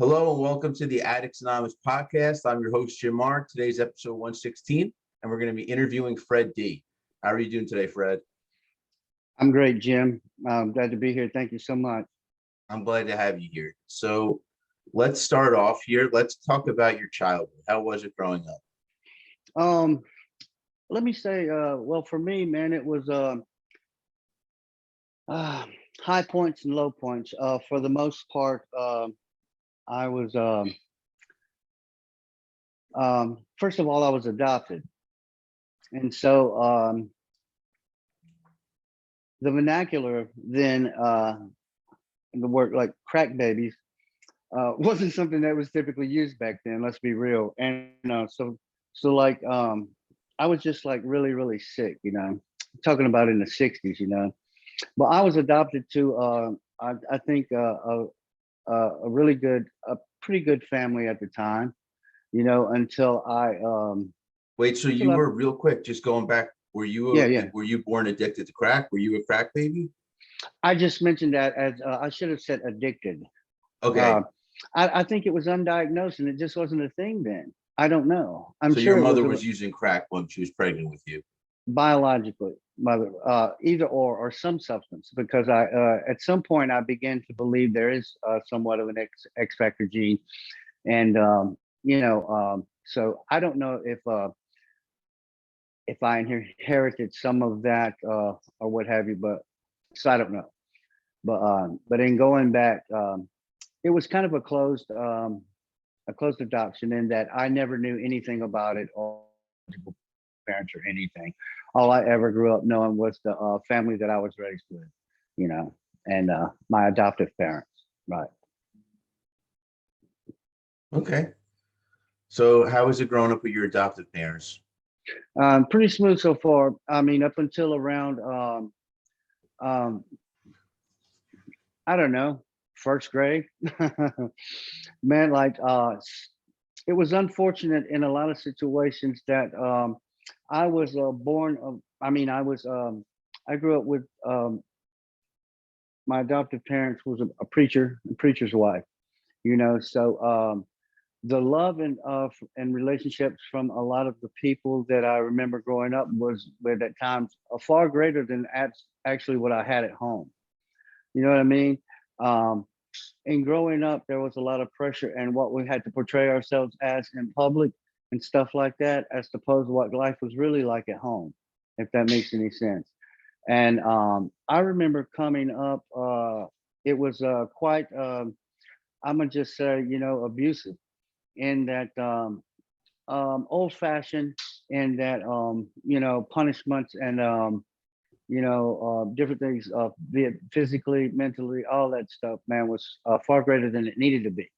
Hello and welcome to the Addicts Anonymous podcast. I'm your host, Jim Mark. Today's episode 116, and we're going to be interviewing Fred D. How are you doing today, Fred? I'm great, Jim. I'm glad to be here. Thank you so much. I'm glad to have you here. So let's start off here. Let's talk about your childhood. How was it growing up? Um, Let me say, well, for me, man, it was uh, high points and low points. For the most part, I was first of all, I was adopted, and so the vernacular then, the word like crack babies, wasn't something that was typically used back then. Let's be real. And so like I was just like really sick, talking about in the '60s. But I was adopted to I think a really good, a pretty good family at the time, until I Wait, so until you I were real quick, just going back. yeah. Were you born addicted to crack? Were you a crack baby? I just mentioned that as I should have said addicted. Okay. Uh, I think it was undiagnosed and it just wasn't a thing then. I don't know. I'm So your sure it was mother a was using crack when she was pregnant with you. biologically mother, either or some substance, because I at some point I began to believe there is somewhat of an X factor gene, and so I don't know if I inherited some of that or what have you, but so I don't know. But in going back, it was kind of a closed adoption in that I never knew anything about it or parents or anything. All I ever grew up knowing was the family that I was raised with, and my adoptive parents. Right. Okay. So how was it growing up with your adoptive parents? Pretty smooth so far. I mean, up until around um, I don't know, first grade. Man, like it was unfortunate in a lot of situations that I was born of. I mean, I grew up with my adoptive parents was a preacher, a preacher's wife. So the love and relationships from a lot of the people that I remember growing up was with at times far greater than actually what I had at home. You know what I mean? Um, and growing up, there was a lot of pressure and what we had to portray ourselves as in public and stuff like that, as opposed to what life was really like at home, if that makes any sense. And I remember coming up, it was quite, I'm gonna just say, abusive in that old fashioned, in that, punishments and, different things, be it physically, mentally, all that stuff, man, was far greater than it needed to be.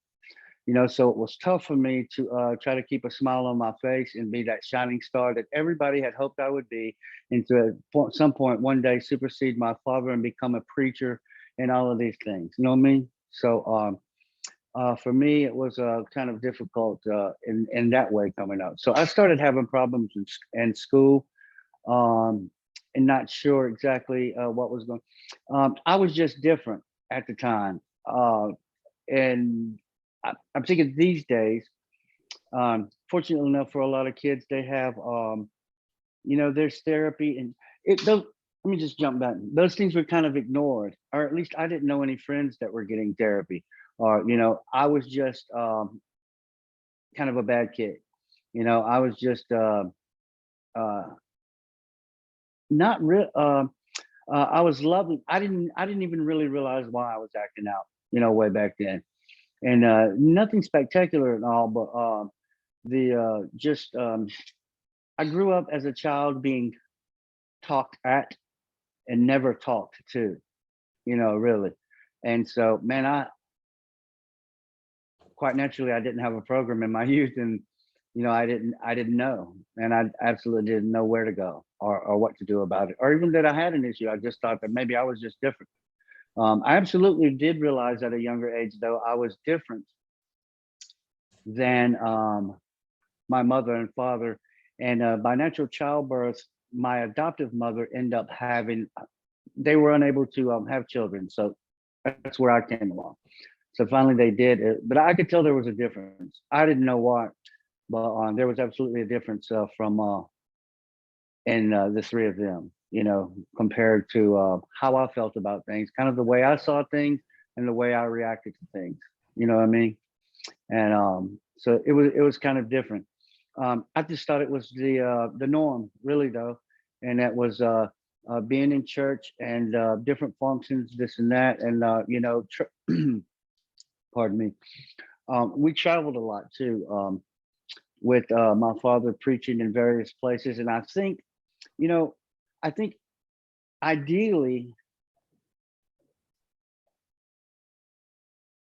So it was tough for me to try to keep a smile on my face and be that shining star that everybody had hoped I would be, and to at some point one day supersede my father and become a preacher and all of these things. You know what I mean? So for me, it was kind of difficult in that way coming up. So I started having problems in school, um, and not sure exactly what was going. I was just different at the time, and I'm thinking these days. Fortunately enough, for a lot of kids, they have there's therapy and it. Those, let me just jump back. Those things were kind of ignored, or at least I didn't know any friends that were getting therapy. Or I was just kind of a bad kid. I was just uh, not real. I was loving. I didn't even really realize why I was acting out. Way back then, and nothing spectacular at all. But the just I grew up as a child being talked at and never talked to. Really, and so man, I quite naturally I didn't have a program in my youth, and I didn't know, and I absolutely didn't know where to go or what to do about it, or even that I had an issue. I just thought that maybe I was just different. I absolutely did realize at a younger age, though, I was different than my mother and father. And by natural childbirth, my adoptive mother ended up having, they were unable to have children. So that's where I came along. So finally they did it, but I could tell there was a difference. I didn't know what, but there was absolutely a difference from in the three of them, compared to how I felt about things, kind of the way I saw things and the way I reacted to things. You know what I mean? And so it was kind of different. I just thought it was the norm, really, though, and that was being in church and different functions, this and that, and pardon me. We traveled a lot too, with my father preaching in various places, and you know, I think ideally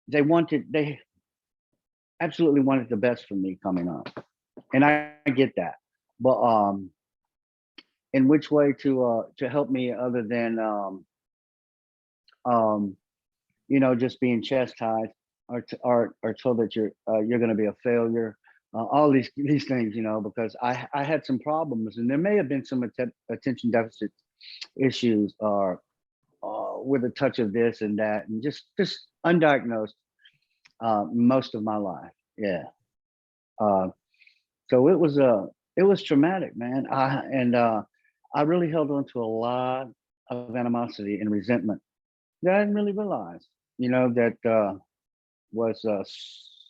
they absolutely wanted the best for me coming up, and I get that, but in which way to help me other than um, just being chastised or told that you're going to be a failure. All these things, because I had some problems, and there may have been some attention deficit issues or with a touch of this and that, and just undiagnosed most of my life. Yeah. Uh, so it was traumatic, man. I really held on to a lot of animosity and resentment that I didn't really realize. That was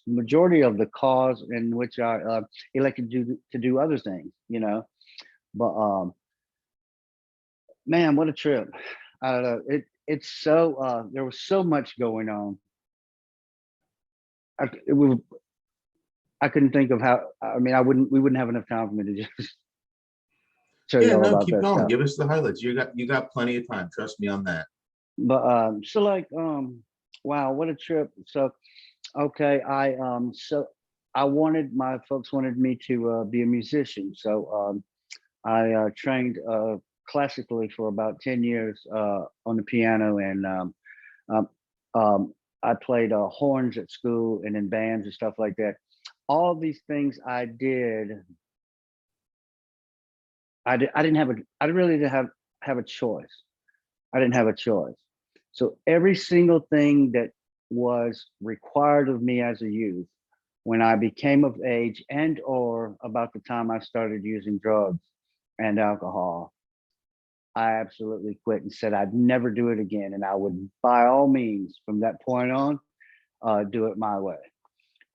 majority of the cause in which I elected to do other things. But man, what a trip! I don't know. It's so there was so much going on. I, it was, I couldn't think of how. I mean, we wouldn't have enough time for me to just tell you Yeah, all no, about keep that going. stuff. Give us the highlights. You got plenty of time. Trust me on that. But so like wow, what a trip. So okay, I wanted my folks wanted me to be a musician. So I trained classically for about 10 years on the piano, and um, I played horns at school and in bands and stuff like that. All these things I did, I didn't have I really didn't have a choice. I didn't have a choice. So every single thing that was required of me as a youth, when I became of age and or about the time I started using drugs and alcohol, I absolutely quit and said I'd never do it again. And I would, by all means, from that point on, do it my way.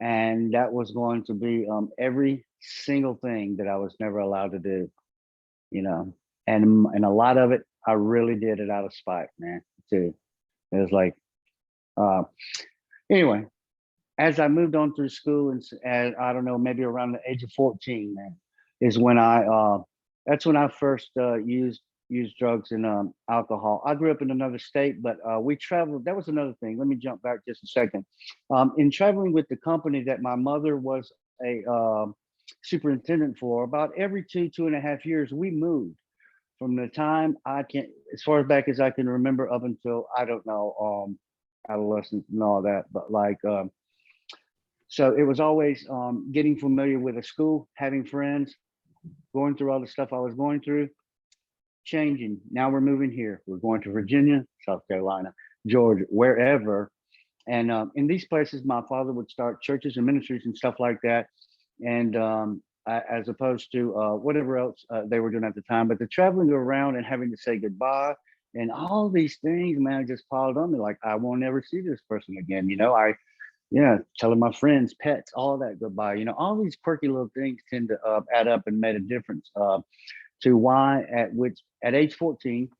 And that was going to be every single thing that I was never allowed to do, you know. And a lot of it, I really did it out of spite, man. Too. It was like, uh, anyway. As I moved on through school, and I don't know, maybe around the age of 14, man, is when that's when I first used drugs and alcohol. I grew up in another state, but we traveled. That was another thing. Let me jump back just a second. In traveling with the company that my mother was a superintendent for, about every 2.5 years, we moved from the time I can, as far back as I can remember, up until I don't know, adolescence and all that. But like, so it was always getting familiar with a school, having friends, going through all the stuff I was going through, changing. Now we're moving here. We're going to Virginia, South Carolina, Georgia, wherever. And in these places, my father would start churches and ministries and stuff like that. And as opposed to whatever else they were doing at the time. But the traveling around and having to say goodbye and all these things, man, just piled on me. Like, I won't ever see this person again. Yeah, telling my friends, pets, all that goodbye. All these quirky little things tend to add up and made a difference to why at age 14,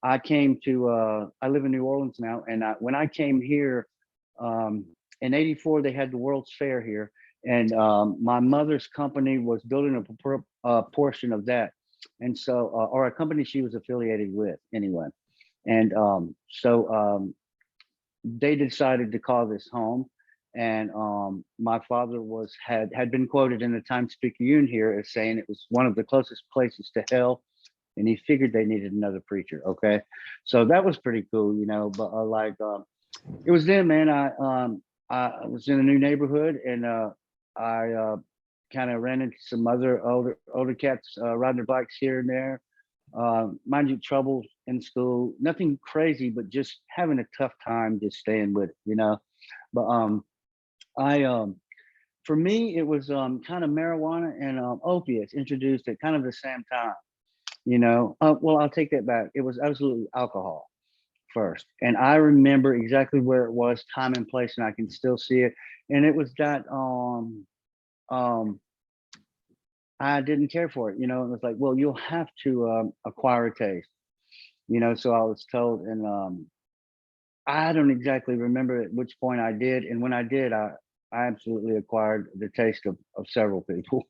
I came to, I live in New Orleans now. And when I came here um, in 84, they had the World's Fair here. And my mother's company was building a portion of that. And so, or a company she was affiliated with anyway. And they decided to call this home. And my father had been quoted in the Times Picayune here as saying it was one of the closest places to hell, and he figured they needed another preacher. Okay, so that was pretty cool, But it was then, man. I was in a new neighborhood, and I kind of ran into some other older cats riding their bikes here and there. Mind you, trouble in school, nothing crazy, but just having a tough time just staying with it. But I for me it was kind of marijuana and opiates introduced at kind of the same time. Well, I'll take that back. It was absolutely alcohol first, and I remember exactly where it was, time and place, and I can still see it. And it was that um I didn't care for it. It was like, well, you'll have to acquire a taste. So I was told, and I don't exactly remember at which point I did, and when I did, I absolutely acquired the taste of several people,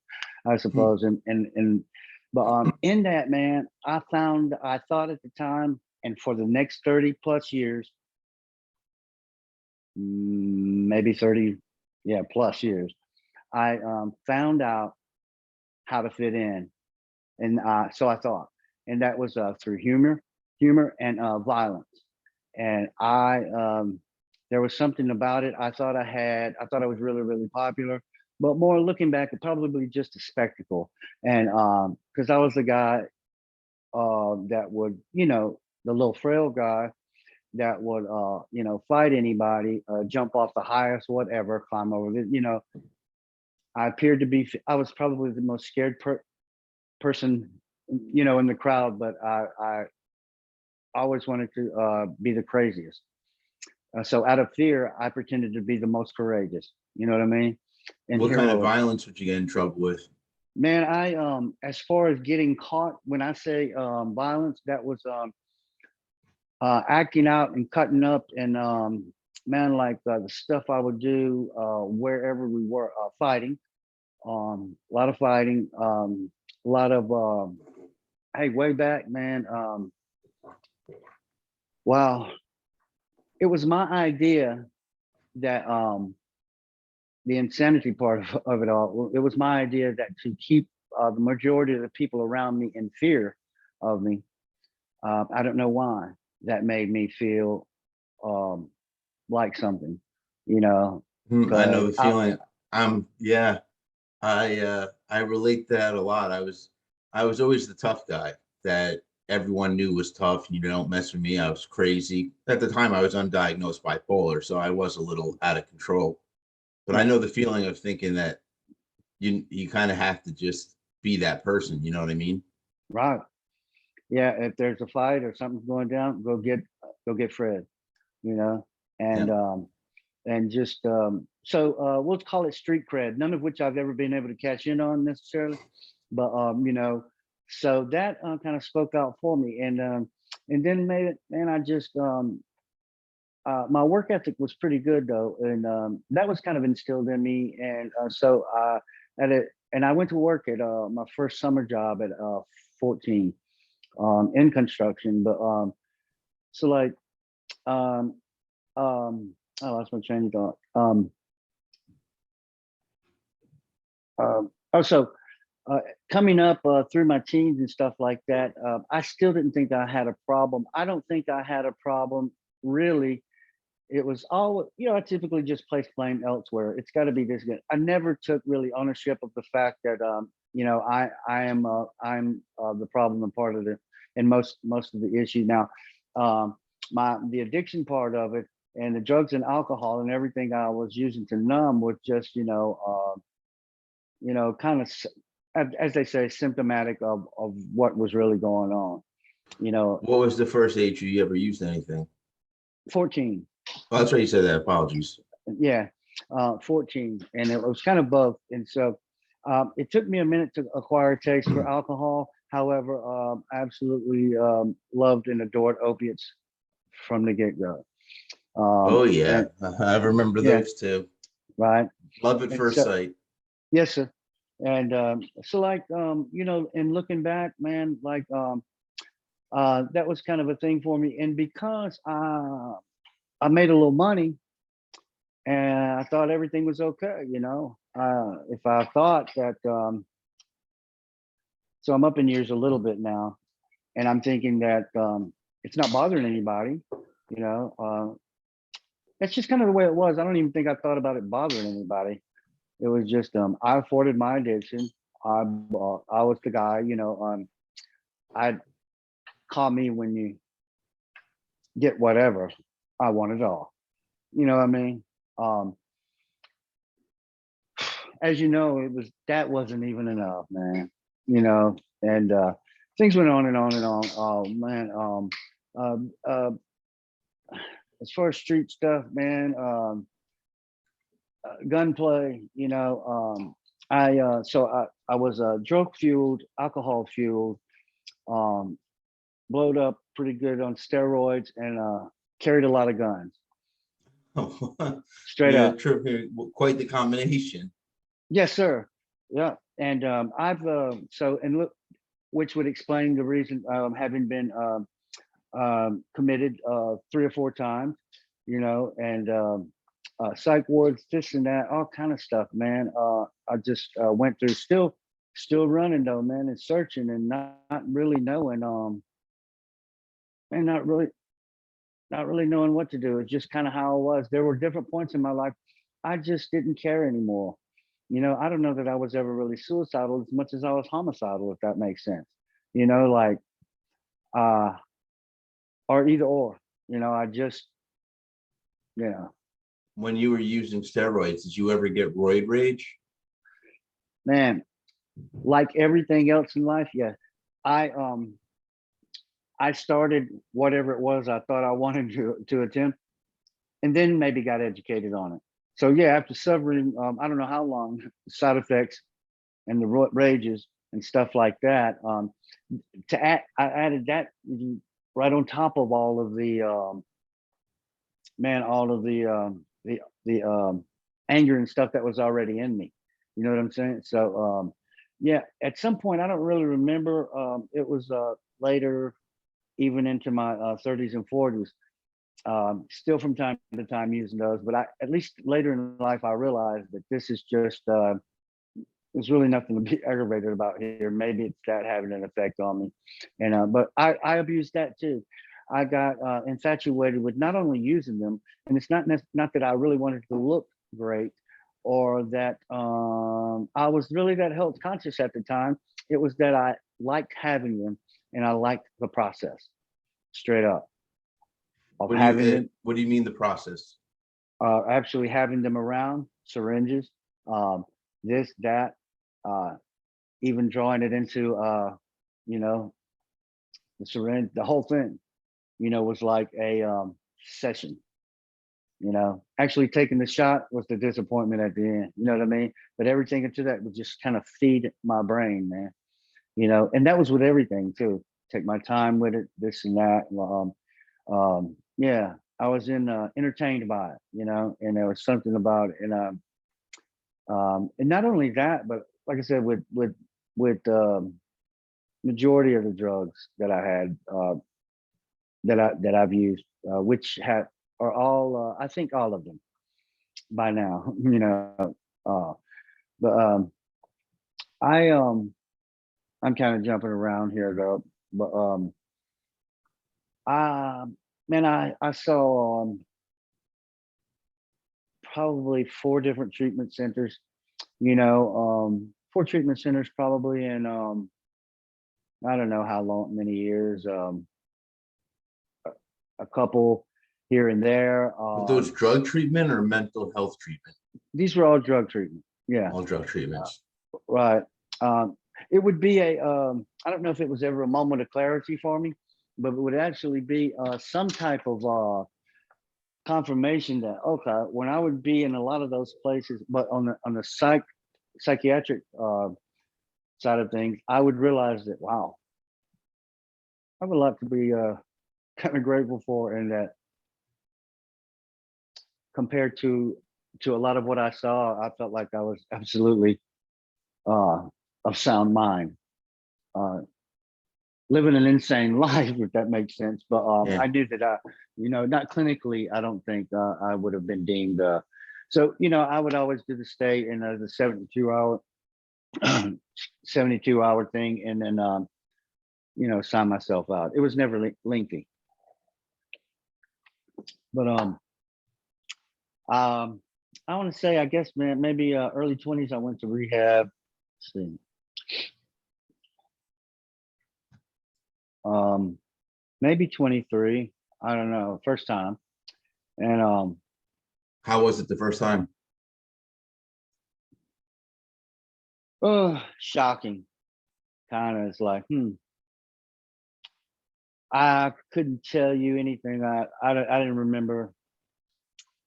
I Hmm. suppose. But in that, man, I thought at the time, and for the next 30 plus years, maybe 30, yeah, plus years, I found out how to fit in, and so I thought, and that was through humor and violence. And there was something about it. I thought I was really, really popular, but more looking back, it probably just a spectacle. And because I was the guy that would, the little frail guy that would, fight anybody, jump off the highest, whatever, climb over I appeared to be, I was probably the most scared person, in the crowd, but I always wanted to be the craziest. So out of fear, I pretended to be the most courageous. You know what I mean? And What kind of heroic. violence would you get in trouble with? Man, I as far as getting caught, when I say violence, that was acting out and cutting up, and man, like the stuff I would do wherever we were fighting, a lot of fighting, a lot of hey, way back, man. Wow, it was my idea that the insanity part of it all. It was my idea that to keep the majority of the people around me in fear of me. I don't know why that made me feel um, like something, I know because the feeling. Yeah, I relate to that a lot. I was always the tough guy that everyone knew was tough. You don't mess with me. I was crazy. At the time, I was undiagnosed bipolar, so I was a little out of control. But I know the feeling of thinking that you kind of have to just be that person. You know what I mean? right, yeah. If there's a fight or something's going down, go get Fred, you know, Yeah. and just so we'll call it street cred. None of which I've ever been able to cash in on necessarily, but so that kind of spoke out for me, and then made it. And I just my work ethic was pretty good though, and that was kind of instilled in me. And so at it, and I went to work at my first summer job at 14 in construction. But so like um, I lost my train of thought. Also, uh, coming up through my teens and stuff like that, I still didn't think I had a problem. I don't think I had a problem really. It was all, I typically just place blame elsewhere. It's got to be this good. I never took really ownership of the fact that, I'm the problem and part of the, and most of the issue. Now, the addiction part of it and the drugs and alcohol and everything I was using to numb was just, kind of, as they say, symptomatic of what was really going on. You know, What was the first age you ever used anything? 14. Oh, that's right. You said that. Apologies. Yeah, 14, and it was kind of both. And so it took me a minute to acquire a taste for alcohol. However, absolutely loved and adored opiates from the get-go. Oh yeah, And I remember yeah, those two. right. Love at And first so, sight. yes, sir. And so, like, and looking back, man, like, that was kind of a thing for me. And because I made a little money, and I thought everything was okay. If I thought that, so I'm up in years a little bit now, and I'm thinking that it's not bothering anybody. You know, that's just kind of the way it was. I don't even think I thought about it bothering anybody. It was just I afforded my addiction. I was the guy. I call me when you get whatever. I want it all. You know what I mean? Um, as you know, that wasn't even enough, man. You know, and things went on and on and on. Oh man, um, uh, as far as street stuff, man, gunplay. I was drug fueled, alcohol fueled, um, blowed up pretty good on steroids, and carried a lot of guns. Straight Yeah, up. true. Quite the combination. Yes, sir. Yeah, and I've so and look, which would explain the reason having been committed 3 or 4 times, and psych wards, this and that, all kind of stuff, man. I just went through, still running though, man, and searching and not really knowing, and not really knowing what to do. It's just kind of how I was. There were different points in my life. I just didn't care anymore. I don't know that I was ever really suicidal as much as I was homicidal, if that makes sense. Like uh or either or. I just, you know, When you were using steroids, did you ever get roid rage? man, like everything else in life, yeah. I I started whatever it was I thought I wanted to attempt, and then maybe got educated on it. So yeah, after suffering, I don't know how long, side effects and the rages and stuff like that. I added that right on top of all of the man, all of the anger and stuff that was already in me. You know what I'm saying? So yeah, at some point I don't really remember. It was later, even into my 30s and 40s. Still from time to time using those, but at least later in life I realized that this is just there's really nothing to be aggravated about here. Maybe it's that having an effect on me, and but I abused that too. I got infatuated with not only using them, and it's not that I really wanted to look great, or that I was really that health conscious at the time. It was that I liked having them, and I liked the process, straight up, of having them, What do you mean the process? actually having them around, syringes, um, this, that, uh, even drawing it into, you know, the syringe, the whole thing, was like a session. Actually taking the shot was the disappointment at the end. You know what I mean? But everything into that would just kind of feed my brain, man. And that was with everything too. Take my time with it, this and that. Yeah, I was entertained by it, and there was something about it. And not only that, but like I said, with majority of the drugs that I had, that I've used, which are all, I think all of them by now, uh, but I I'm kind of jumping around here though, but I man, I saw probably 4 different treatment centers, 4 treatment centers probably in I don't know how long, many years, a couple here and there. With those drug treatment or mental health treatment? These were all drug treatment. Yeah, All drug treatments. right. Um, it would be I don't know if it was ever a moment of clarity for me, but it would actually be some type of confirmation that, okay, when I would be in a lot of those places, but on the psychiatric side of things, I would realize that, wow, I have a lot to be kind of grateful for, and that compared to a lot of what I saw, I felt like I was absolutely uh, of sound mind, uh, living an insane life, if that makes sense. But Yeah. I knew that not clinically, I don't think I would have been deemed. So I would always do the stay in the 72 hour, 72 hour thing, and then sign myself out. It was never lengthy, but um, I want to say, I guess, man, maybe early 20s. I went to rehab. Let's see. Maybe 23. I don't know. First time, and How was it the first time? Oh, shocking. Kind of, it's like, I couldn't tell you anything. I didn't remember.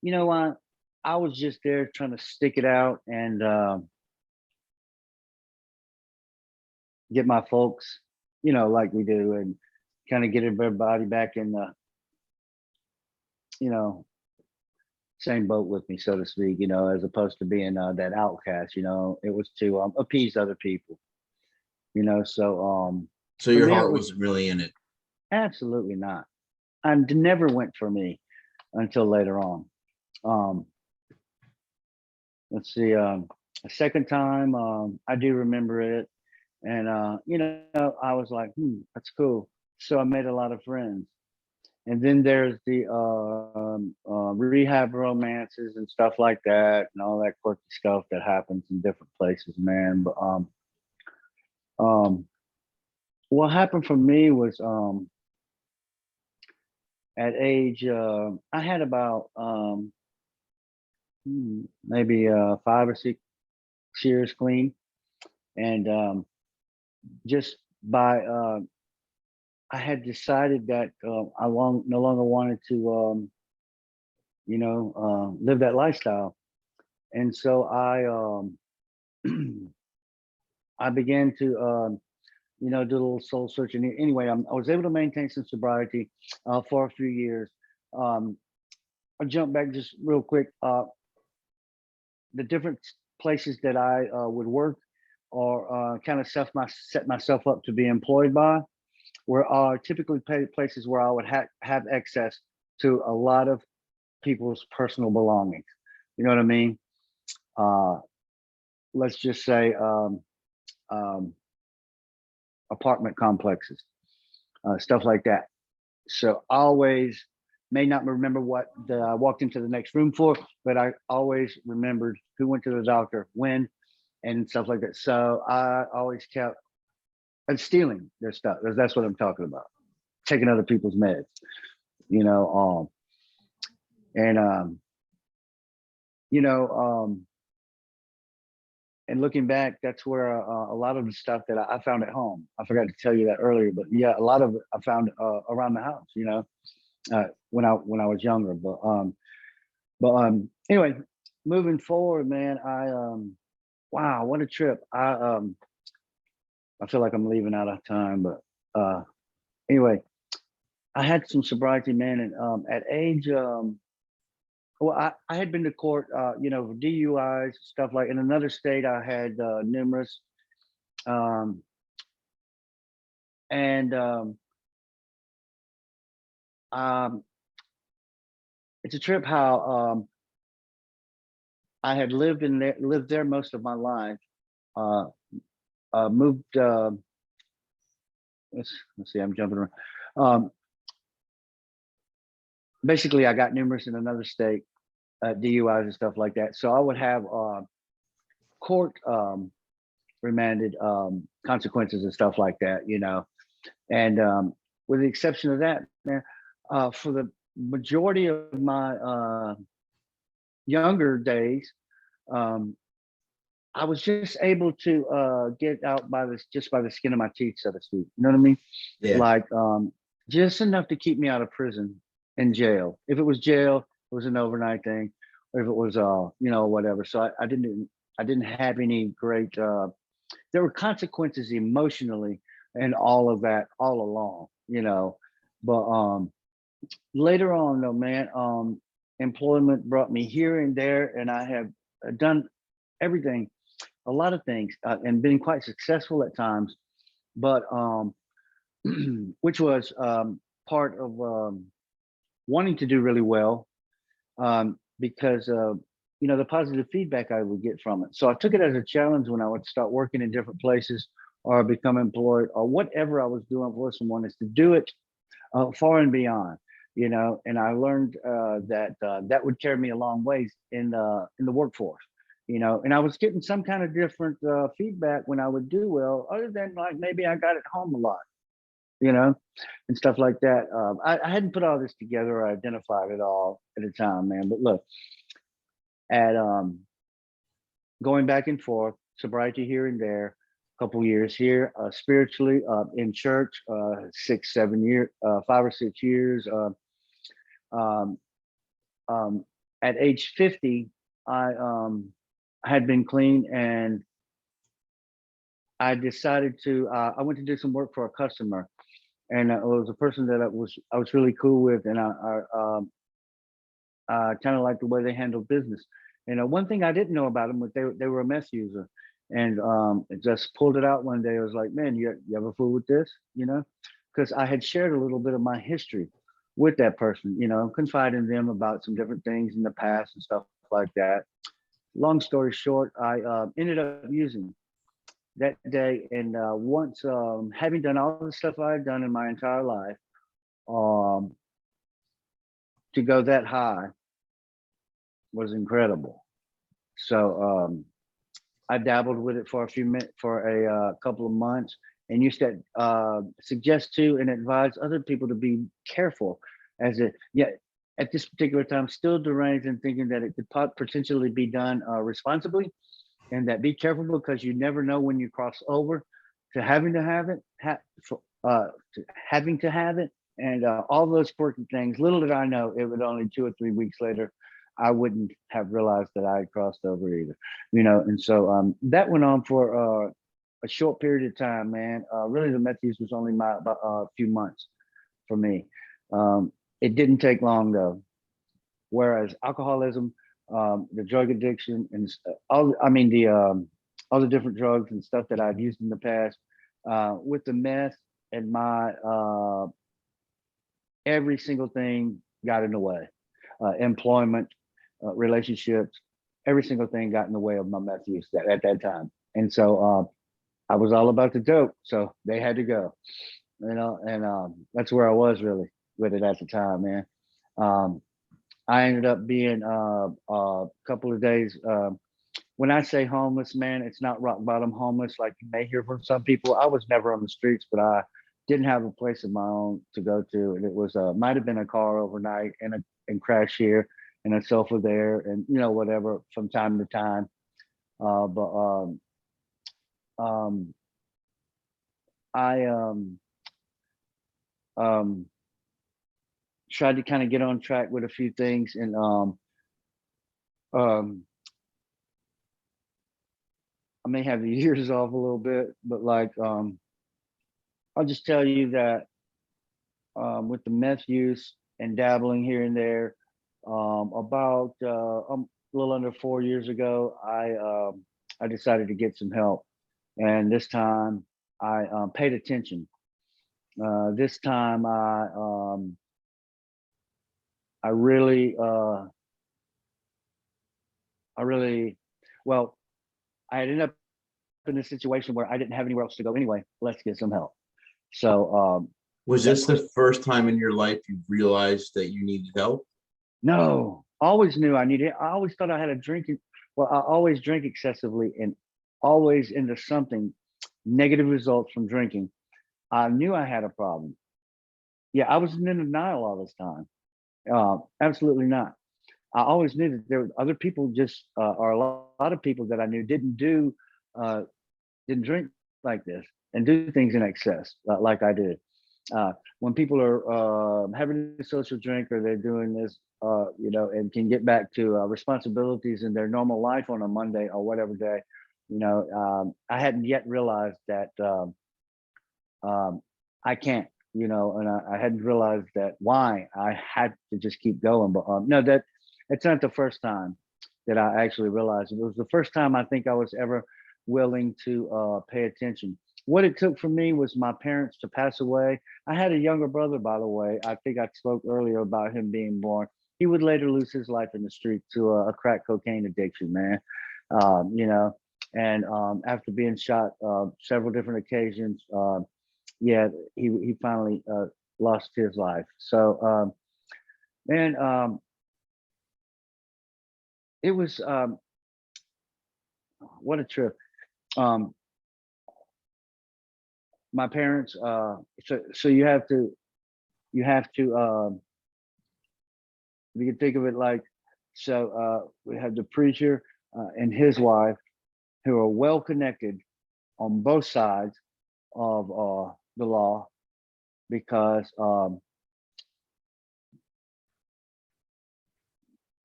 You know what? I was just there trying to stick it out and get my folks, like we do, and kind of get everybody back in the, you know, same boat with me, so to speak. As opposed to being that outcast. It was to appease other people. So So for your me, it heart was wasn't really in it. absolutely not. And never went for me until later on. Um, let's see, a second time, I do remember it. And, I was like, that's cool. So I made a lot of friends. And then there's the rehab romances and stuff like that, and all that quirky stuff that happens in different places, man. But um, what happened for me was at age, I had about maybe 5 or 6 years clean, and just by I had decided that no longer wanted to live that lifestyle, and so I began to do a little soul searching. Anyway, I was able to maintain some sobriety for a few years. Um, I'll jump back just real quick. The different places that I would work or kind of set myself up to be employed by were typically places where I would have access to a lot of people's personal belongings. You know what I mean? Uh, let's just say um, apartment complexes, stuff like that. So I always may not remember what I walked into the next room for, but I always remembered who went to the doctor when and stuff like that. So I always kept and stealing their stuff. That's what I'm talking about. Taking other people's meds, you know, and you know, and looking back, that's where a lot of the stuff that I found at home. I forgot to tell you that earlier, but yeah, a lot of it I found around the house. When I was younger. Anyway, moving forward, man, wow, what a trip. I feel like I'm leaving out of time, but anyway, I had some sobriety, man, and at age well, I had been to court, for DUIs, stuff like. In another state, I had numerous, um, and um, it's a trip how I had lived there most of my life. Uh, Moved. Let's see. I'm jumping around. Um, Basically, I got numerous in another state, DUIs and stuff like that. So I would have court remanded consequences and stuff like that. And with the exception of that, man, for the majority of my younger days, um, I was just able to get out by the skin of my teeth, so to speak. You know what I mean? Yeah. Like just enough to keep me out of prison and jail. If it was jail, it was an overnight thing, or if it was whatever. So I didn't have any great. There were consequences emotionally and all of that all along. But later on, though, man, employment brought me here and there, and I have done everything, a lot of things, and been quite successful at times. But which was part of wanting to do really well, because the positive feedback I would get from it. So I took it as a challenge when I would start working in different places or become employed or whatever I was doing for someone, is to do it far and beyond. And I learned that that would carry me a long ways in the workforce. And I was getting some kind of different feedback when I would do well, other than like maybe I got it home a lot, you know, and stuff like that. I hadn't put all this together or identified it all at the time, man. But look, at going back and forth, sobriety here and there, a couple years here, spiritually, in church, 6, 7 years, 5 or 6 years. Um, um, at age 50, I had been clean, and I decided to. I went to do some work for a customer, and it was a person that I was really cool with, and I kind of liked the way they handled business. And one thing I didn't know about them was they were a meth user, and it just pulled it out one day. I was like, man, you ever fool with this? Because I had shared a little bit of my history with that person, confiding them about some different things in the past and stuff like that. Long story short, I ended up using that day, and once having done all the stuff I had done in my entire life, um, to go that high was incredible. So I dabbled with it for a few minutes, for a couple of months, and used to suggest to and advise other people to be careful, as it yeah at this particular time still deranged and thinking that it could potentially be done responsibly, and that be careful because you never know when you cross over to having to have it, to having to have it, and all those quirky things. Little did I know it would only 2 or 3 weeks later I wouldn't have realized that I had crossed over either, And so that went on for a short period of time, man. Really, the meth use was only about a few months for me. It didn't take long though. Whereas alcoholism, the drug addiction, and all the different drugs and stuff that I've used in the past, with the meth and my every single thing got in the way. Employment, relationships, every single thing got in the way of my meth use at that time. And so I was all about the dope, so they had to go, and that's where I was really with it at the time, man. Um, I ended up being a couple of days. When I say homeless, man, it's not rock bottom homeless like you may hear from some people. I was never on the streets, but I didn't have a place of my own to go to, and it was might have been a car overnight and crash here and a sofa there, and whatever from time to time. But um, I um, tried to kind of get on track with a few things, and um, I may have the years off a little bit, but like I'll just tell you that with the meth use and dabbling here and there, about a little under 4 years ago, I decided to get some help, and this time I paid attention. This time I really I really well I ended up in a situation where I didn't have anywhere else to go anyway. Let's get some help. So Was that this the first time in your life you realized that you needed help? no, always knew I needed. I always thought I had a drinking. Well, I always drink excessively and always into something negative results from drinking. I knew I had a problem. Yeah, I was in denial all this time. Absolutely not. I always knew that there were other people, just or a lot of people that I knew uh, didn't drink like this and do things in excess like I did. When people are having a social drink or they're doing this, and can get back to responsibilities in their normal life on a Monday or whatever day, I hadn't yet realized that um, I can't, and I hadn't realized that why I had to just keep going. But no, it's not the first time that I actually realized it. It was the first time I think I was ever willing to pay attention. What it took for me was my parents to pass away. I had a younger brother, by the way. I think I spoke earlier about him being born. He would later lose his life in the street to a crack cocaine addiction, man. And after being shot several different occasions, yeah, he finally lost his life. So, man, it was what a trip. Um, my parents, so you have to, you can think of it like So we have the preacher and his wife who are well connected on both sides of the law because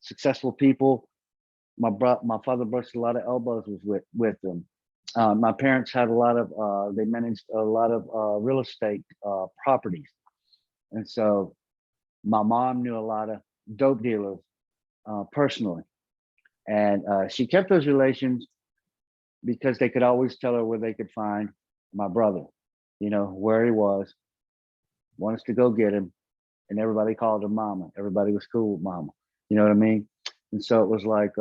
successful people. My father brushed a lot of elbows with them. My parents had a lot of they managed a lot of real estate properties, and so my mom knew a lot of dope dealers personally, and she kept those relations because they could always tell her where they could find my brother, you know, where he was, want us to go get him, and everybody called her mama. Everybody was cool with mama. You know what I mean? And so it was like,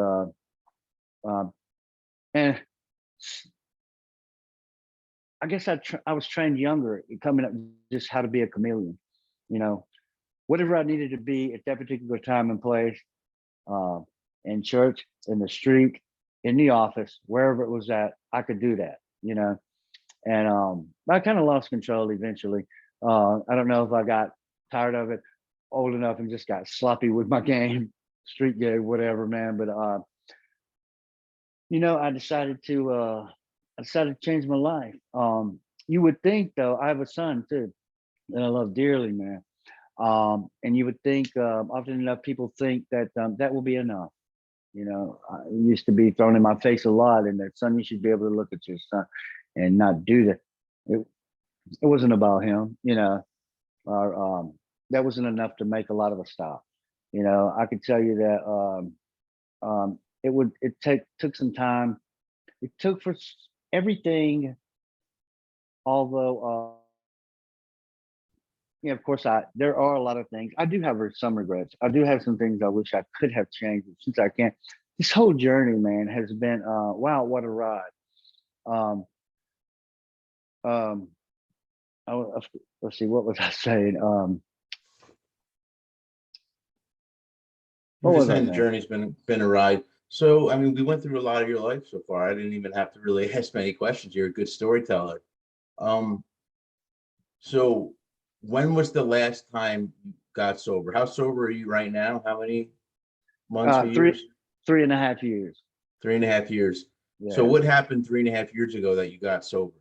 and I guess I was trained younger, coming up just how to be a chameleon. You know, whatever I needed to be at that particular time and place, uh, in church, in the street, in the office, wherever it was at, I could do that. You know, and I kind of lost control eventually. I don't know if I got tired of it, old enough, and just got sloppy with my game, street game, whatever, man. But you know, I decided to change my life. You would think though, I have a son too that I love dearly, man. And you would think often enough people think that that will be enough. You know, it used to be thrown in my face a lot, and that son, you should be able to look at your son and not do that. It wasn't about him, you know, or that wasn't enough to make a lot of us stop. You know, I could tell you that it took some time. It took for everything, although yeah, of course there are a lot of things. I do have some regrets. I do have some things I wish I could have changed since I can't. This whole journey, man, has been wow, what a ride. Um um let's see, what was I saying? You're What just was I saying the saying? journey's been a ride. So, I mean, we went through a lot of your life so far. I didn't even have to really ask many questions. You're a good storyteller. Um, so when was the last time you got sober? How sober are you right now? How many months or Three years? 3.5 years. 3.5 years. So Yeah. what happened 3.5 years ago that you got sober?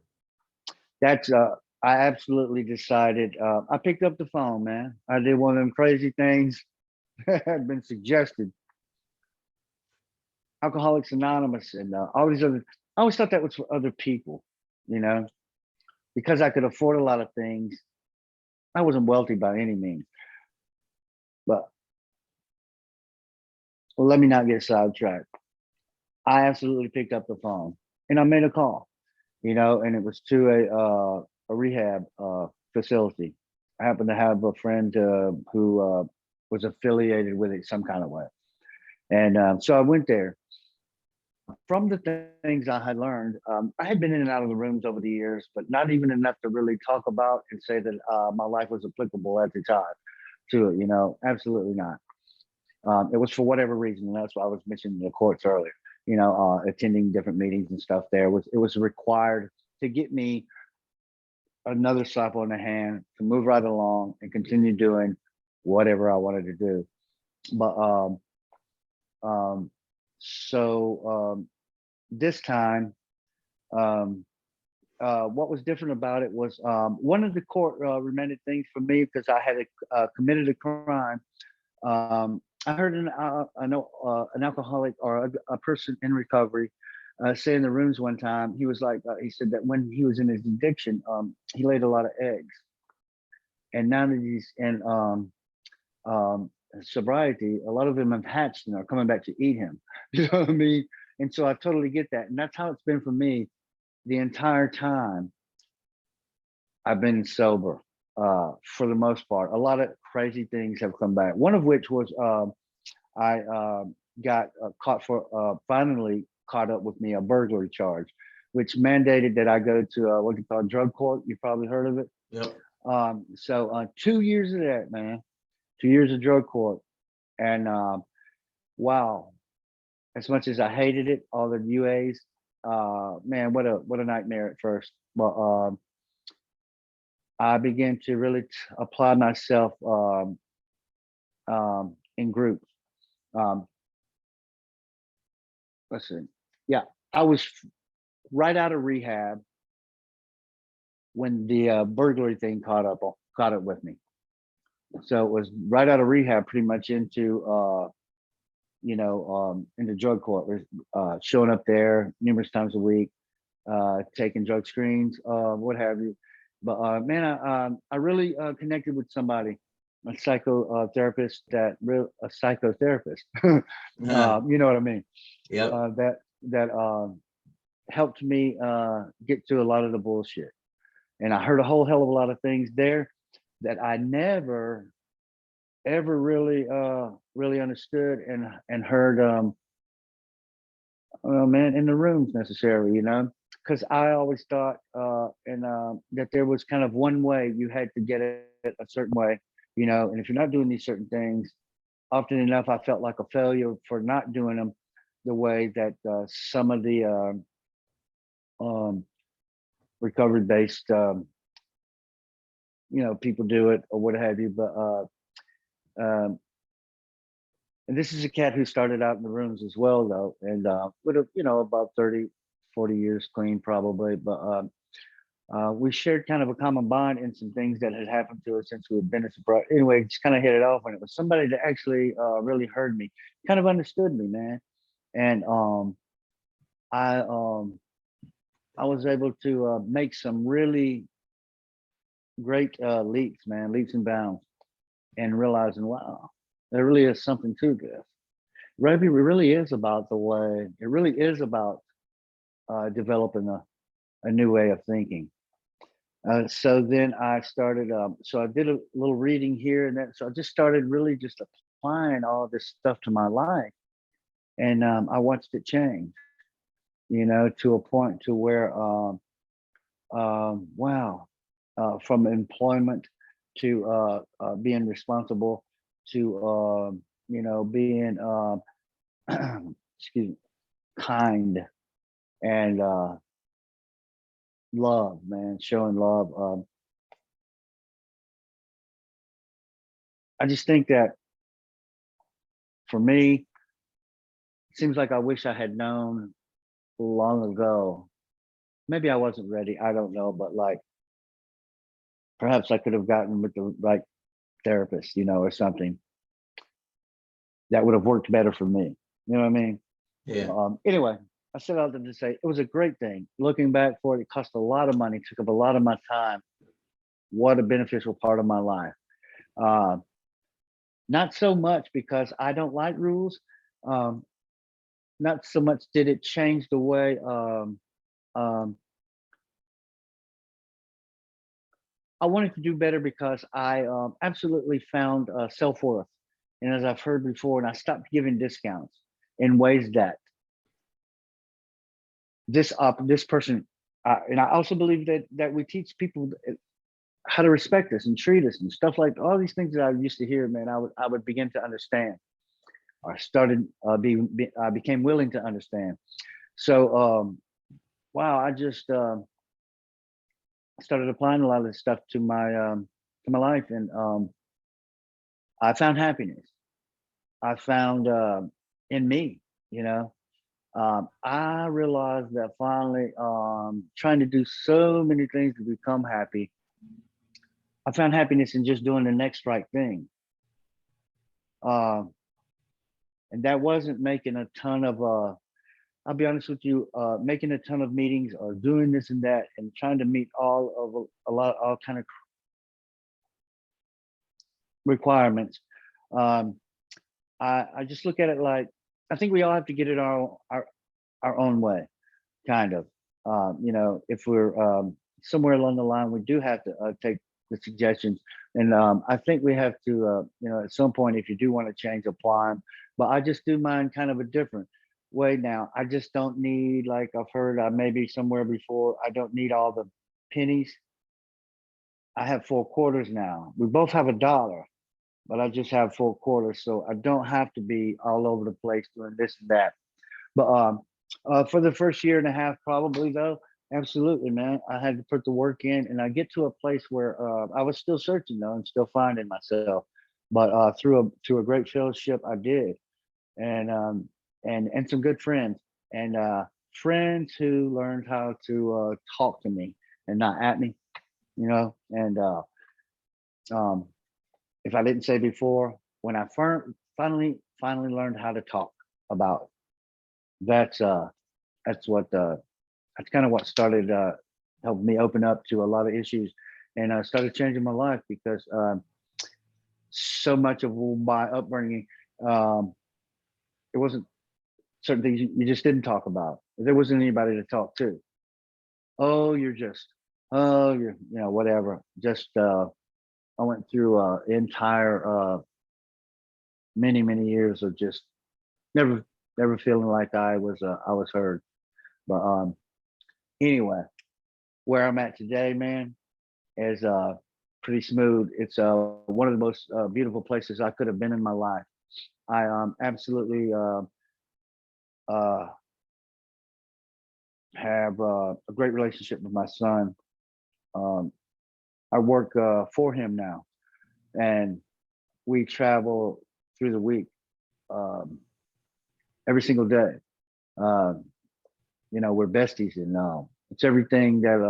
That's I absolutely decided I picked up the phone, man. I did one of them crazy things that had been suggested. Alcoholics Anonymous and all these other I always thought that was for other people, you know, because I could afford a lot of things. I wasn't wealthy by any means, but well, let me not get sidetracked. I absolutely picked up the phone and I made a call, you know, and it was to a rehab facility. I happened to have a friend who was affiliated with it some kind of way, and so I went there. From the things I had learned, I had been in and out of the rooms over the years, but not even enough to really talk about and say that my life was applicable at the time to it. You know, absolutely not. It was for whatever reason, and that's why I was mentioning the courts earlier. You know, attending different meetings and stuff. There was it was required to get me another slap on the hand to move right along and continue doing whatever I wanted to do. But um, so this time, um, what was different about it was one of the court remanded things for me because I had committed a crime. I heard an alcoholic or a person in recovery say in the rooms one time. He was like, he said that when he was in his addiction, he laid a lot of eggs, and now that he's in sobriety, a lot of them have hatched and are coming back to eat him. You know what I mean? And so I totally get that, and that's how it's been for me the entire time I've been sober. For the most part, a lot of crazy things have come back. One of which was I got caught for finally caught up with me a burglary charge, which mandated that I go to what you call drug court. You probably heard of it. Yep. So 2 years of that, man. 2 years of drug court, and wow, as much as I hated it, all the UAs, man, what a nightmare at first. But I began to really apply myself in groups. Um, listen, yeah, I was right out of rehab when the burglary thing caught up with me. So it was right out of rehab, pretty much into into drug court, showing up there numerous times a week, taking drug screens, what have you. But man, I really connected with somebody, a psychotherapist, a psychotherapist. You know what I mean? Yep. That helped me get through a lot of the bullshit. And I heard a whole hell of a lot of things there that I never ever really understood and heard man in the rooms necessarily, because I always thought and that there was kind of one way you had to get it a certain way, and if you're not doing these certain things, often enough I felt like a failure for not doing them the way that some of the um, recovery based people do it or what have you. But um, and this is a cat who started out in the rooms as well, though, and would have, about 30, 40 years clean probably. But we shared kind of a common bond in some things that had happened to us since we had been in sobriety. Anyway, just kind of hit it off, and it was somebody that actually really heard me, kind of understood me, man. And I um, I was able to make some really great leaps, man, leaps and bounds, and realizing, wow, there really is something to this. Rugby really is about the way, it really is about developing a new way of thinking. So then I started, so I did a little reading here and that. So I just started really just applying all this stuff to my life. And I watched it change, to a point to where, wow, from employment to being responsible to, being, excuse me, kind and love, man, showing love. I just think that for me, it seems like I wish I had known long ago. Maybe I wasn't ready. I don't know, but like perhaps I could have gotten with the right therapist, or something that would have worked better for me. You know what I mean? Yeah. Anyway, I said all that to say it was a great thing. Looking back for it, it cost a lot of money, took up a lot of my time. What a beneficial part of my life. Uh, Not so much because I don't like rules. Um, Not so much did it change the way um, I wanted to do better because I absolutely found self worth. And as I've heard before, and I stopped giving discounts in ways that this person, and I also believe that we teach people how to respect us and treat us and stuff like all these things that I used to hear. Man, I would begin to understand. I started I became willing to understand. So wow, I just started applying a lot of this stuff to my life, and I found happiness. I found in me, you know. I realized that finally, trying to do so many things to become happy, I found happiness in just doing the next right thing. Um, and that wasn't making a ton of, I'll be honest with you, making a ton of meetings or doing this and that and trying to meet all of all kind of requirements. Um, I just look at it like, I think we all have to get it our own way, kind of. If we're somewhere along the line, we do have to take the suggestions, and I think we have to, at some point, if you do want to change, apply them. But I just do mine kind of a different way now. I just don't need, like I've heard, maybe somewhere before, I don't need all the pennies. I have 4 quarters now. We both have a dollar, but I just have 4 quarters, so I don't have to be all over the place doing this and that. But for the first year and a half, probably though, absolutely, man, I had to put the work in, and I get to a place where I was still searching though, and still finding myself. But through a great fellowship, I did, and and some good friends. and friends who learned how to talk to me and not at me, and um, if I didn't say before, when I finally learned how to talk about it, that's uh that's what that's kind of what started helped me open up to a lot of issues, and started changing my life because so much of my upbringing, um, it wasn't certain things you just didn't talk about. There wasn't anybody to talk to. Oh, you're just, oh, you're, whatever. Just, I went through entire many years of just never feeling like I was heard. But anyway, where I'm at today, man, is pretty smooth. It's one of the most beautiful places I could have been in my life. I absolutely uh, have a great relationship with my son. Um, I work for him now, and we travel through the week um, every single day. Um, we're besties, and it's everything that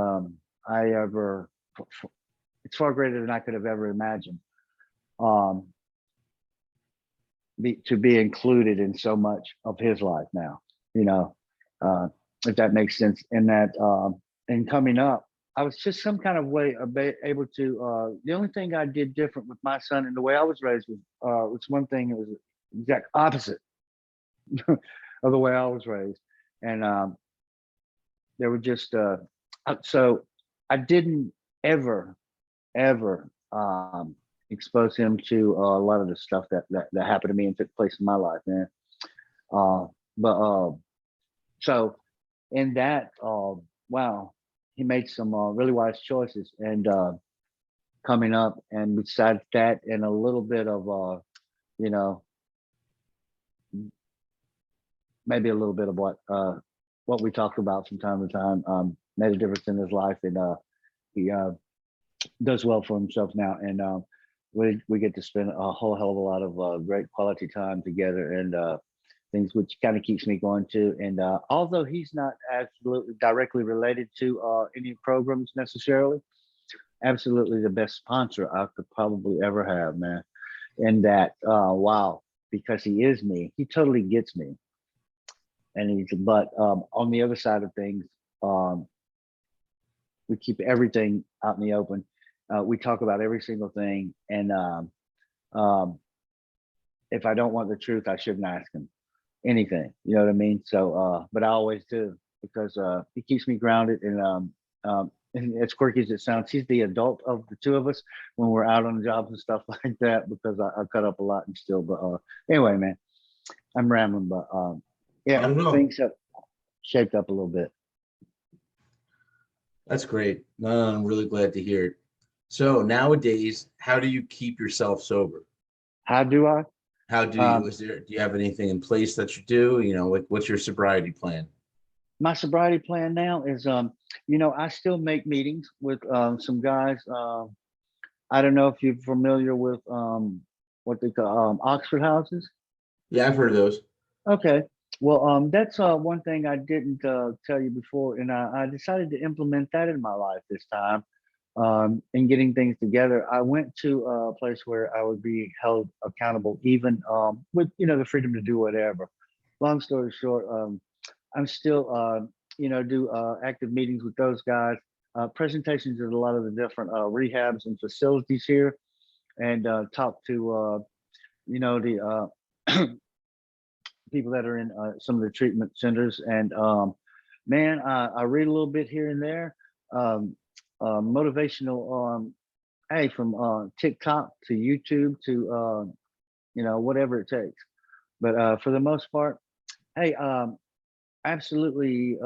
I ever. It's far greater than I could have ever imagined. Um, to be included in so much of his life now. You know, uh, if that makes sense. And that, and coming up, I was just some kind of way able to. The only thing I did different with my son and the way I was raised was one thing. It was the exact opposite of the way I was raised, and they were just so I didn't ever ever expose him to a lot of the stuff that happened to me and took place in my life, man. Uh, but so in that, wow, he made some really wise choices, and coming up, and besides that, and a little bit of you know, maybe a little bit of what we talked about from time to time, made a difference in his life, and he does well for himself now, and we get to spend a whole hell of a lot of great quality time together, and things which kind of keeps me going too. And although he's not absolutely directly related to any programs necessarily, absolutely the best sponsor I could probably ever have, man. And that, wow, because he is me, he totally gets me, and he's. But on the other side of things, um, we keep everything out in the open. We talk about every single thing, and um, if I don't want the truth, I shouldn't ask him anything. You know what I mean? So, but I always do, because he keeps me grounded, and as quirky as it sounds, he's the adult of the two of us when we're out on jobs and stuff like that, because I cut up a lot and still. But anyway, man, I'm rambling, but I yeah, don't know. things have shaped up a little bit. That's great. No, I'm really glad to hear it. So nowadays, how do you keep yourself sober? How do I? How do you, Um, do you have anything in place that you do? Like what's your sobriety plan? my sobriety plan now is, I still make meetings with some guys. I don't know if you're familiar with what they call Oxford houses. Yeah, I've heard of those. Okay. Well, that's one thing I didn't tell you before, and I decided to implement that in my life this time. In getting things together, I went to a place where I would be held accountable, even with the freedom to do whatever. Long story short, I'm still do active meetings with those guys, presentations at a lot of the different rehabs and facilities here, and talk to the people that are in some of the treatment centers. And man, I read a little bit here and there, um, motivational, hey, from TikTok to YouTube to whatever it takes. But for the most part, hey, absolutely,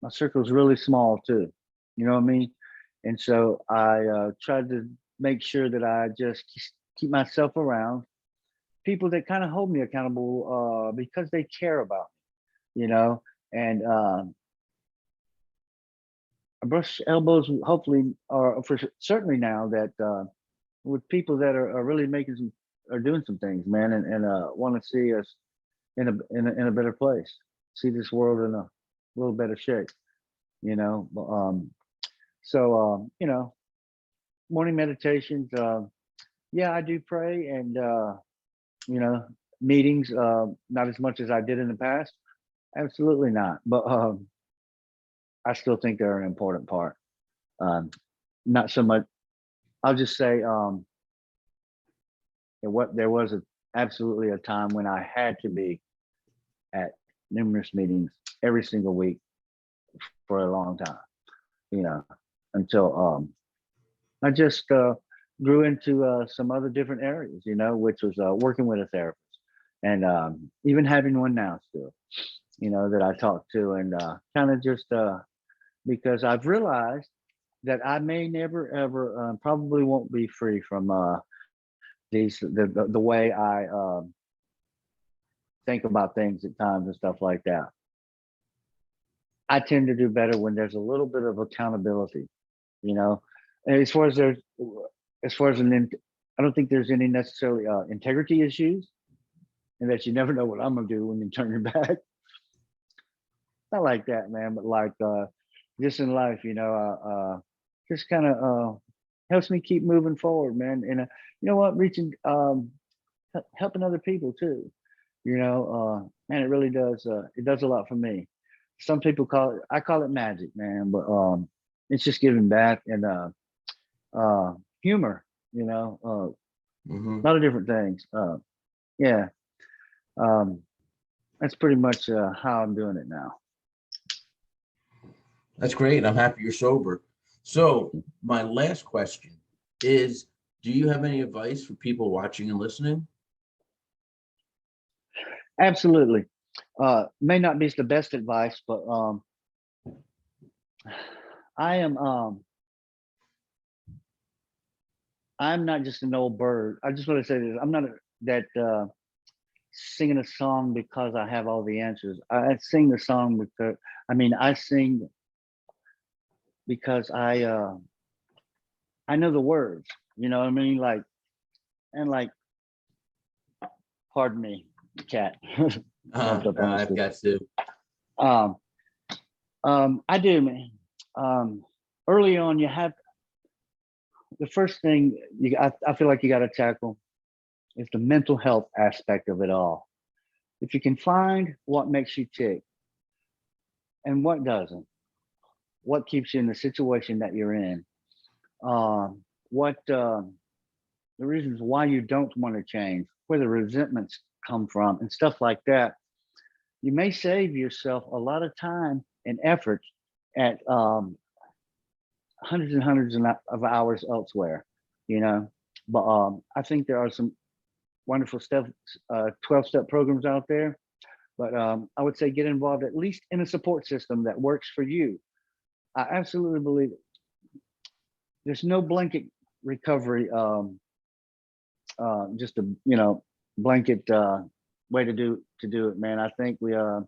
my circle is really small too. You know what I mean? And so I tried to make sure that I just keep myself around people that kind of hold me accountable, because they care about me, and I brush elbows, hopefully, or for certainly now that with people that are really are doing some things, man, and want to see us in a better place. see this world in a little better shape, you know. So, morning meditations. Yeah, I do pray, and you know, meetings. Not as much as I did in the past. Absolutely not. But I still think they're an important part. Um, Not so much. I'll just say, what there was absolutely a time when I had to be at numerous meetings every single week for a long time. You know, until I just grew into some other different areas. You know, which was working with a therapist, and even having one now still. You know, that I talk to, and kind of just because I've realized that I may never ever probably won't be free from the way I think about things at times and stuff like that. I tend to do better when there's a little bit of accountability, you know. And as far as I don't think there's any necessarily integrity issues, and that you never know what I'm gonna do when you turn your back. Not like that, man, but like just in life, just kind of helps me keep moving forward, man. And you know what, reaching, helping other people too. Man, it really does. It does a lot for me. Some people call it, I call it magic, man, but it's just giving back and humor. Hmm. A lot of different things. Yeah, um, that's pretty much how I'm doing it now. That's great. I'm happy you're sober. So my last question is, do you have any advice for people watching and listening? Absolutely. May not be the best advice, but I am I'm not just an old bird. I just want to say this. I'm not that singing a song because I have all the answers. I sing the song because I sing because I know the words. You know what I mean? Like, and like, pardon me, cat jumped up on the I've stool. got to. Um, I do, man. Um, Early on, you have the first thing I feel like you got to tackle is the mental health aspect of it all. If you can find what makes you tick and what doesn't, what keeps you in the situation that you're in, what the reasons why you don't want to change, where the resentments come from, and stuff like that, you may save yourself a lot of time and effort at hundreds and hundreds of hours elsewhere, you know. But I think there are some wonderful stuff, 12-step programs out there. But I would say get involved at least in a support system that works for you. I absolutely believe it. There's no blanket recovery, just a blanket way to do it, man. I think we all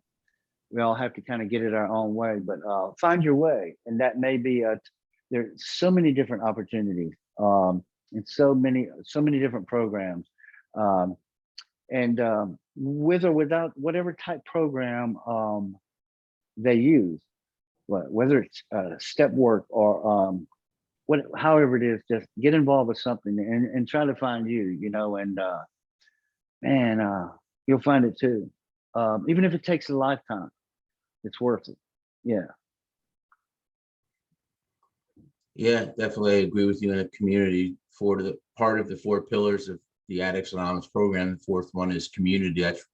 have to kind of get it our own way, but find your way, and that may be there's so many different opportunities, and so many different programs, um, and with or without whatever type program they use, whether it's step work or however it is, just get involved with something and try to find you, and man, you'll find it too. Even if it takes a lifetime, it's worth it. Yeah, Yeah, definitely agree with you in a community. For the part of the four pillars of the Addicts Anonymous program, the fourth one is community. That's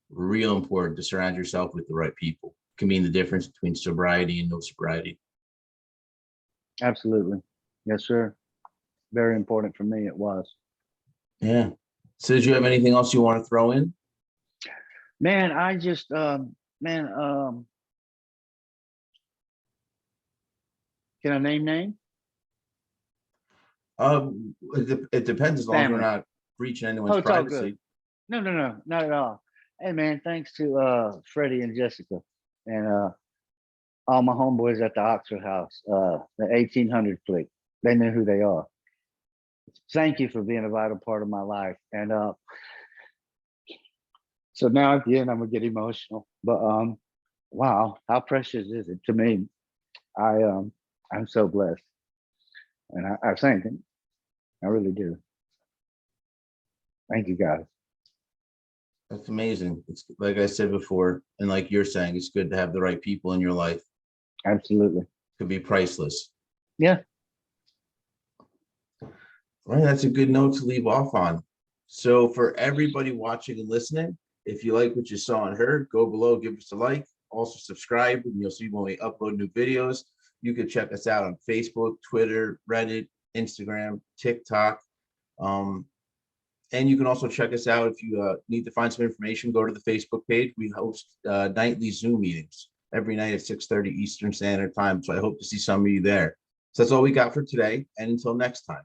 real important, to surround yourself with the right people. Can mean the difference between sobriety and no sobriety. absolutely. Yes, sir. Very important for me. It was. Yeah. So did you have anything else you want to throw in? Man, I just, man, can I name name? It depends, as long as we're Family. not breaching anyone's Oh, it's all good. privacy. No, no, no, not at all. Hey, man, thanks to Freddie and Jessica and all my homeboys at the Oxford House, the 1800 flick. They know who they are. Thank you for being a vital part of my life. And So now again, I'm gonna get emotional. But wow, how precious is it to me? I'm so blessed, and I thank him. I really do. Thank you, guys. That's amazing. It's like I said before, and like you're saying, it's good to have the right people in your life. Absolutely. Could be priceless. Yeah. Right, that's a good note to leave off on. So for everybody watching and listening, if you like what you saw and heard, go below, give us a like. Also subscribe, and you'll see when we upload new videos. You can check us out on Facebook, Twitter, Reddit, Instagram, TikTok. Um, and you can also check us out if you need to find some information. Go to the Facebook page. We host nightly Zoom meetings every night at 6:30 Eastern Standard Time. So I hope to see some of you there. So that's all we got for today. And until next time.